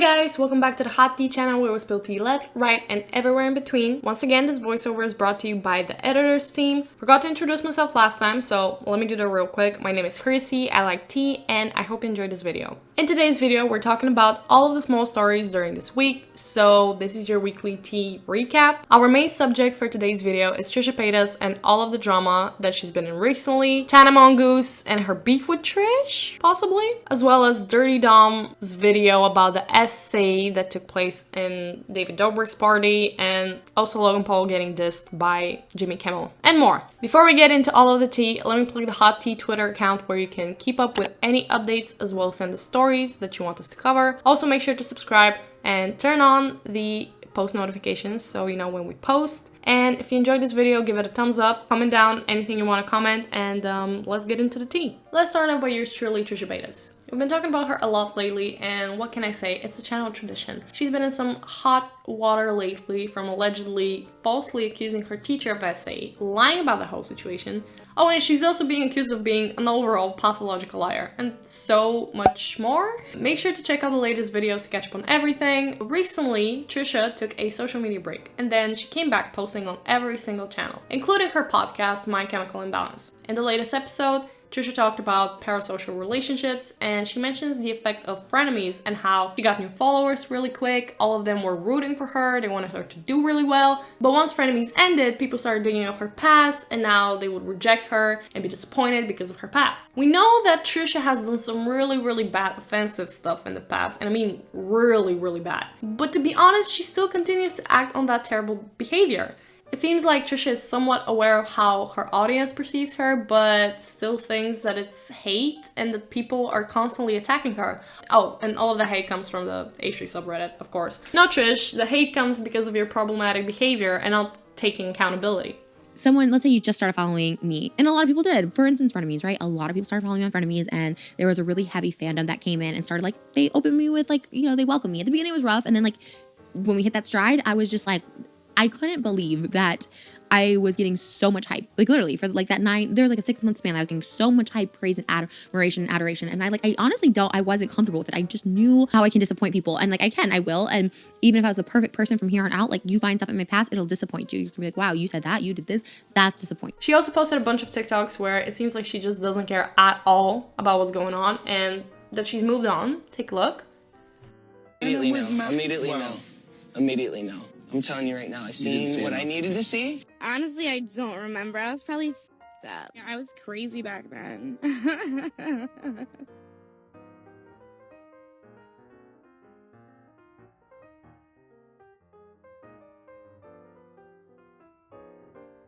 guys, welcome back to the Hot Tea channel where we spill tea left, right, and everywhere in between. Once again, this voiceover is brought to you by the editors team. Forgot to introduce myself last time, so let me do that real quick. My name is Chrissy, I like tea, and I hope you enjoyed this video. In today's video, we're talking about all of the small stories during this week, so this is your weekly tea recap. Our main subject for today's video is Trisha Paytas and all of the drama that she's been in recently, Tana Mongoose and her beef with Trish, possibly, as well as Durte Dom's video about the essay that took place in David Dobrik's party, and also Logan Paul getting dissed by Jimmy Kimmel, and more. Before we get into all of the tea, let me plug the Hot Tea Twitter account where you can keep up with any updates as well as send the stories that you want us to cover. Also make sure to subscribe and turn on the post notifications so you know when we post. And if you enjoyed this video, give it a thumbs up, comment down anything you want to comment, and let's get into the tea. Let's start off by yours truly, Trisha Paytas. We've been talking about her a lot lately, and what can I say? It's a channel tradition. She's been in some hot water lately from allegedly falsely accusing her teacher of essay, lying about the whole situation. Oh, and she's also being accused of being an overall pathological liar, and so much more. Make sure to check out the latest videos to catch up on everything. Recently, Trisha took a social media break, and then she came back posting on every single channel, including her podcast, My Chemical Imbalance. In the latest episode, Trisha talked about parasocial relationships, and she mentions the effect of frenemies and how she got new followers really quick. All of them were rooting for her, they wanted her to do really well. But once frenemies ended, people started digging up her past, and now they would reject her and be disappointed because of her past. We know that Trisha has done some really bad offensive stuff in the past, and I mean really bad. But to be honest, she still continues to act on that terrible behavior. It seems like Trisha is somewhat aware of how her audience perceives her, but still thinks that it's hate and that people are constantly attacking her. Oh, and all of the hate comes from the H3 subreddit, of course. No, Trish, the hate comes because of your problematic behavior and not taking accountability. Someone, let's say you just started following me, and a lot of people did, for instance, frenemies, right? A lot of people started following me on frenemies, and there was a really heavy fandom that came in and started, like, they opened me with, like, you know, they welcomed me. At the beginning it was rough, and then, like, when we hit that stride, I was just like, I couldn't believe that I was getting so much hype. Like, literally, for like that there was like a 6-month span, I was getting so much hype, praise, and admiration and adoration. And I honestly I wasn't comfortable with it. I just knew how I can disappoint people. And like, I will. And even if I was the perfect person from here on out, like, you find stuff in my past, it'll disappoint you. You can be like, wow, you said that, you did this. That's disappointing. She also posted a bunch of TikToks where it seems like she just doesn't care at all about what's going on and that she's moved on. Take a look. Immediately no. I'm telling you right now, I seen what I needed to see. Honestly, I don't remember. I was probably f***ed up. I was crazy back then.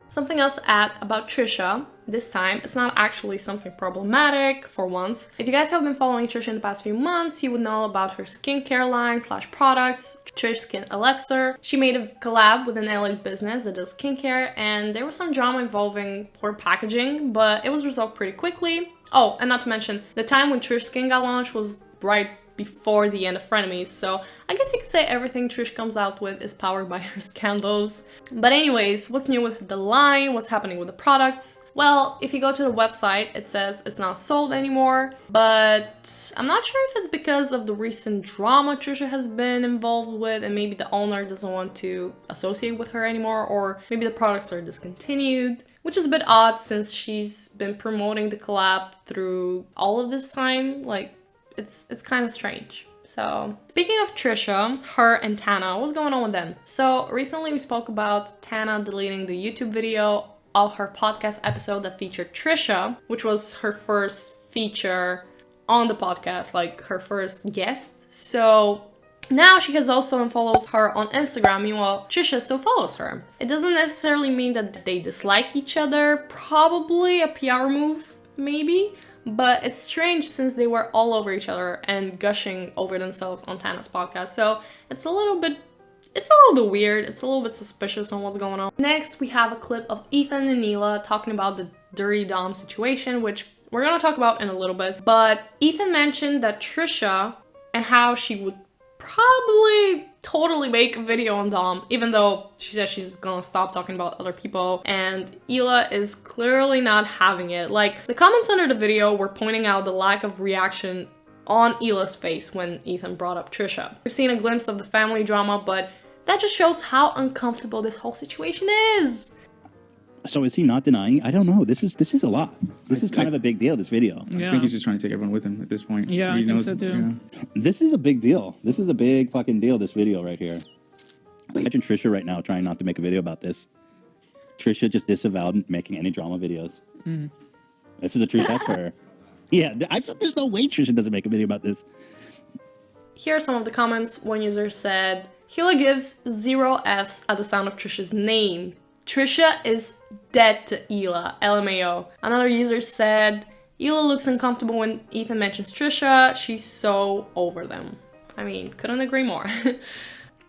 Something else to add about Trisha, this time, it's not actually something problematic for once. If you guys have been following Trisha in the past few months, you would know about her skincare line / products, Trish Skin Elixir. She made a collab with an LA business that does skincare, and there was some drama involving poor packaging, but it was resolved pretty quickly. Oh, and not to mention, the time when Trish Skin got launched was right before the end of frenemies, so I guess you could say everything Trish comes out with is powered by her scandals. But anyways, what's new with the line? What's happening with the products? Well, if you go to the website, it says it's not sold anymore, but I'm not sure if it's because of the recent drama Trisha has been involved with and maybe the owner doesn't want to associate with her anymore, or maybe the products are discontinued, which is a bit odd since she's been promoting the collab through all of this time. Like, it's kind of strange. So, speaking of Trisha, her and Tana, what's going on with them? So, recently we spoke about Tana deleting the YouTube video of her podcast episode that featured Trisha, which was her first feature on the podcast, like her first guest. So, now she has also unfollowed her on Instagram, meanwhile Trisha still follows her. It doesn't necessarily mean that they dislike each other, probably a PR move, maybe. But it's strange since they were all over each other and gushing over themselves on Tana's podcast. So it's a little bit weird. It's a little bit suspicious on what's going on. Next, we have a clip of Ethan and Nila talking about the Durte Dom situation, which we're gonna talk about in a little bit. But Ethan mentioned that Trisha and how she would probably totally make a video on Dom, even though she said she's gonna stop talking about other people, and Nila is clearly not having it. Like, the comments under the video were pointing out the lack of reaction on Hila's face when Ethan brought up Trisha. We've seen a glimpse of the family drama, but that just shows how uncomfortable this whole situation is. So is he not denying? I don't know. This is a lot. This is kind of a big deal, this video. I think he's just trying to take everyone with him at this point. Yeah, He I think so too. Yeah. This is a big deal. This is a big fucking deal, this video right here. Imagine Trisha right now trying not to make a video about this. Trisha just disavowed making any drama videos. This is a true test for her. Yeah, there's no way Trisha doesn't make a video about this. Here are some of the comments. One user said, Hila gives 0 Fs at the sound of Trisha's name. Trisha is dead to Hila, LMAO. Another user said, Hila looks uncomfortable when Ethan mentions Trisha. She's so over them. I mean, couldn't agree more.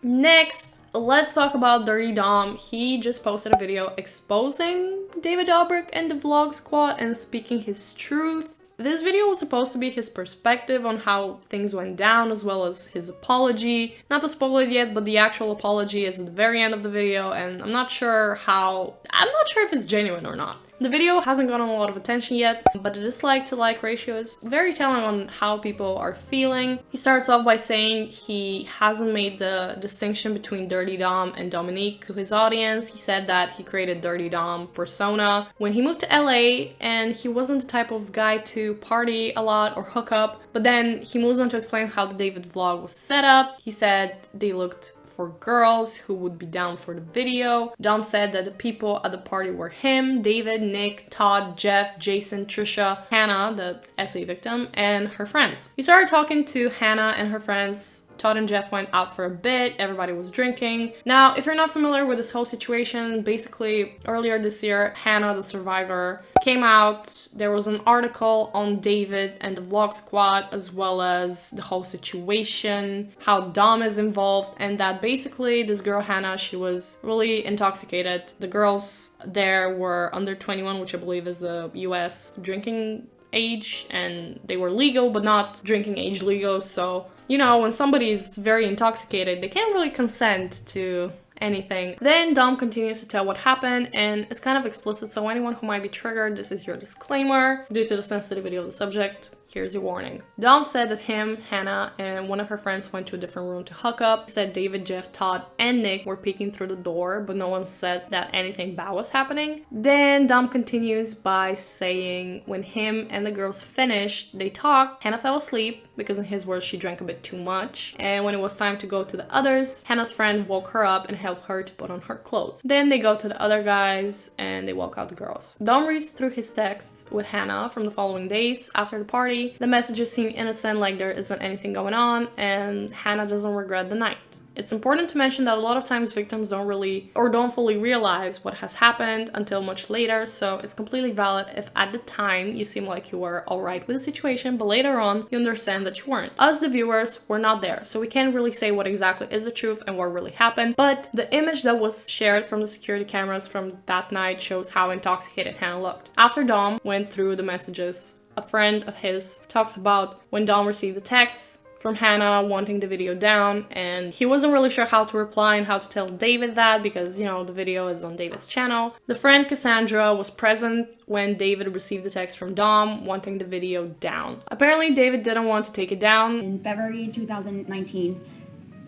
Next, let's talk about Durte Dom. He just posted a video exposing David Dobrik and the Vlog Squad and speaking his truth. This video was supposed to be his perspective on how things went down, as well as his apology. Not to spoil it yet, but the actual apology is at the very end of the video, and I'm not sure if it's genuine or not. The video hasn't gotten a lot of attention yet, but the dislike to like ratio is very telling on how people are feeling. He starts off by saying he hasn't made the distinction between Durte Dom and Dominique to his audience. He said that he created Durte Dom persona when he moved to LA, and he wasn't the type of guy to party a lot or hook up. But then he moves on to explain how the David vlog was set up. He said they looked for girls who would be down for the video. Dom said that the people at the party were him, David, Nick, Todd, Jeff, Jason, Trisha, Hannah, the essay victim, and her friends. He started talking to Hannah and her friends. Todd and Jeff went out for a bit, everybody was drinking. Now, if you're not familiar with this whole situation, basically earlier this year, Hannah, the survivor, came out. There was an article on David and the Vlog Squad, as well as the whole situation, how Dom is involved, and that basically this girl Hannah, she was really intoxicated. The girls there were under 21, which I believe is the US drinking age, and they were legal but not drinking age legal. So, you know, when somebody's very intoxicated, they can't really consent to anything. Then Dom continues to tell what happened, and it's kind of explicit, so anyone who might be triggered, this is your disclaimer. Due to the sensitivity of the subject, here's your warning. Dom said that him, Hannah, and one of her friends went to a different room to hook up. He said David, Jeff, Todd, and Nick were peeking through the door, but no one said that anything bad was happening. Then Dom continues by saying when him and the girls finished, they talked. Hannah fell asleep because in his words, she drank a bit too much. And when it was time to go to the others, Hannah's friend woke her up and helped her to put on her clothes. Then they go to the other guys and they walk out the girls. Dom reads through his texts with Hannah from the following days after the party. The messages seem innocent, like there isn't anything going on, and Hannah doesn't regret the night. It's important to mention that a lot of times victims don't fully realize what has happened until much later, so it's completely valid if at the time you seem like you were alright with the situation, but later on you understand that you weren't. Us, the viewers, were not there, so we can't really say what exactly is the truth and what really happened, but the image that was shared from the security cameras from that night shows how intoxicated Hannah looked. After Dom went through the messages, a friend of his talks about when Dom received the text from Hannah wanting the video down, and he wasn't really sure how to reply and how to tell David that because, you know, the video is on David's channel. The friend Cassandra was present when David received the text from Dom wanting the video down. Apparently David didn't want to take it down. In February 2019,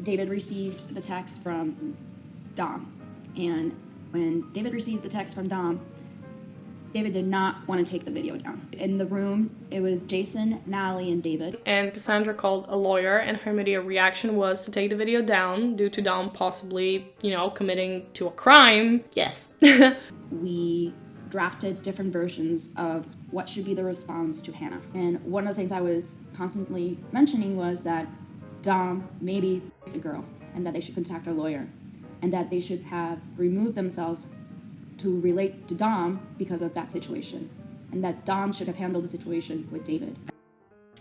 David received the text from Dom, and when David received the text from Dom, David did not want to take the video down. In the room, it was Jason, Natalie, and David. And Cassandra called a lawyer, and her immediate reaction was to take the video down due to Dom possibly, you know, committing to a crime. Yes. We drafted different versions of what should be the response to Hannah. And one of the things I was constantly mentioning was that Dom maybe a girl, and that they should contact a lawyer, and that they should have removed themselves to relate to Dom because of that situation, and that Dom should have handled the situation with David.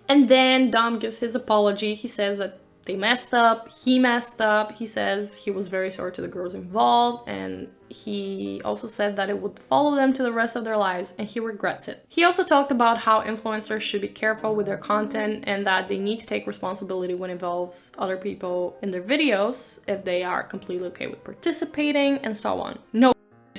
And then Dom gives his apology. He says that they messed up, he messed up. He says he was very sorry to the girls involved, and he also said that it would follow them to the rest of their lives, and he regrets it. He also talked about how influencers should be careful with their content and that they need to take responsibility when it involves other people in their videos if they are completely okay with participating and so on. No,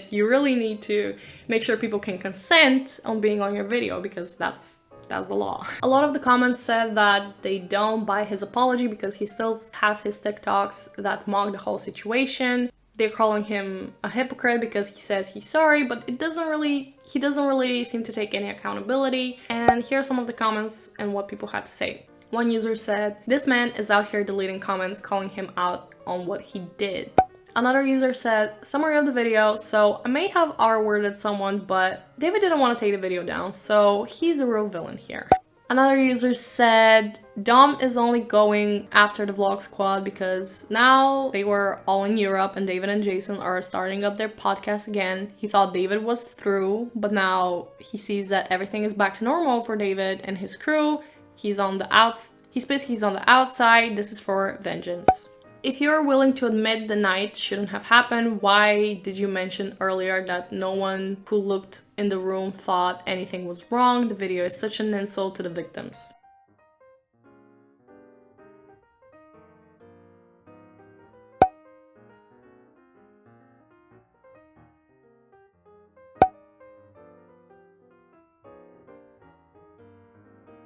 you really need to make sure people can consent on being on your video because that's that's the law. A lot of the comments said that they don't buy his apology because he still has his TikToks that mock the whole situation. They're calling him a hypocrite because he says he's sorry, but he doesn't really seem to take any accountability. And here are some of the comments and what people had to say. One user said, "This man is out here deleting comments calling him out on what he did." Another user said, "Summary of the video, so I may have R-worded someone, but David didn't want to take the video down, so he's the real villain here." Another user said, "Dom is only going after the vlog squad because now they were all in Europe and David and Jason are starting up their podcast again. He thought David was through, but now he sees that everything is back to normal for David and his crew. He's on the outside. This is for vengeance." If you're willing to admit the night shouldn't have happened, why did you mention earlier that no one who looked in the room thought anything was wrong? The video is such an insult to the victims.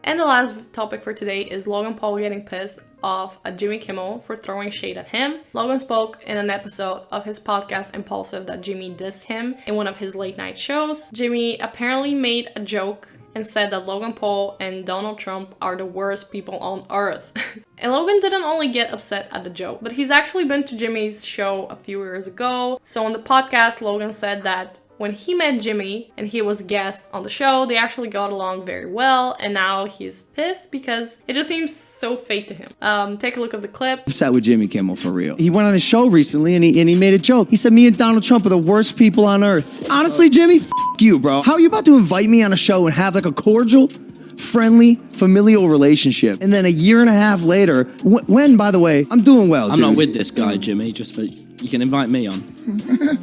And the last topic for today is Logan Paul getting pissed off at Jimmy Kimmel for throwing shade at him. Logan spoke in an episode of his podcast Impulsive that Jimmy dissed him in one of his late night shows. Jimmy apparently made a joke and said that Logan Paul and Donald Trump are the worst people on earth. And Logan didn't only get upset at the joke, but he's actually been to Jimmy's show a few years ago. So on the podcast, Logan said that when he met Jimmy and he was a guest on the show, they actually got along very well, and now he's pissed because it just seems so fake to him. Take a look at the clip. Upset with Jimmy Kimmel for real. He went on his show recently and he made a joke. He said me and Donald Trump are the worst people on earth. Honestly, Jimmy, f you, bro. How are you about to invite me on a show and have like a cordial, friendly, familial relationship? And then a year and a half later, when, by the way, I'm doing well, I'm not with this guy, Jimmy, just for, you can invite me on.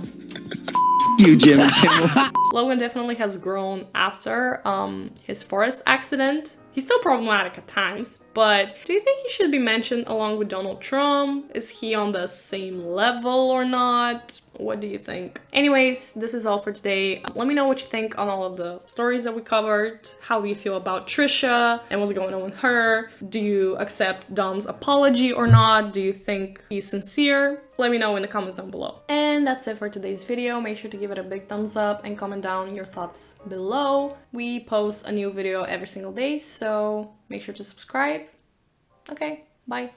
You, Jimmy Kimmel. Logan definitely has grown after his forest accident. He's still problematic at times, but do you think he should be mentioned along with Donald Trump? Is he on the same level or not? What do you think? Anyways, this is all for today. Let me know what you think on all of the stories that we covered. How do you feel about Trisha and what's going on with her? Do you accept Dom's apology or not? Do you think he's sincere? Let me know in the comments down below. And that's it for today's video. Make sure to give it a big thumbs up and comment down your thoughts below. We post a new video every single day, so make sure to subscribe. Okay, bye.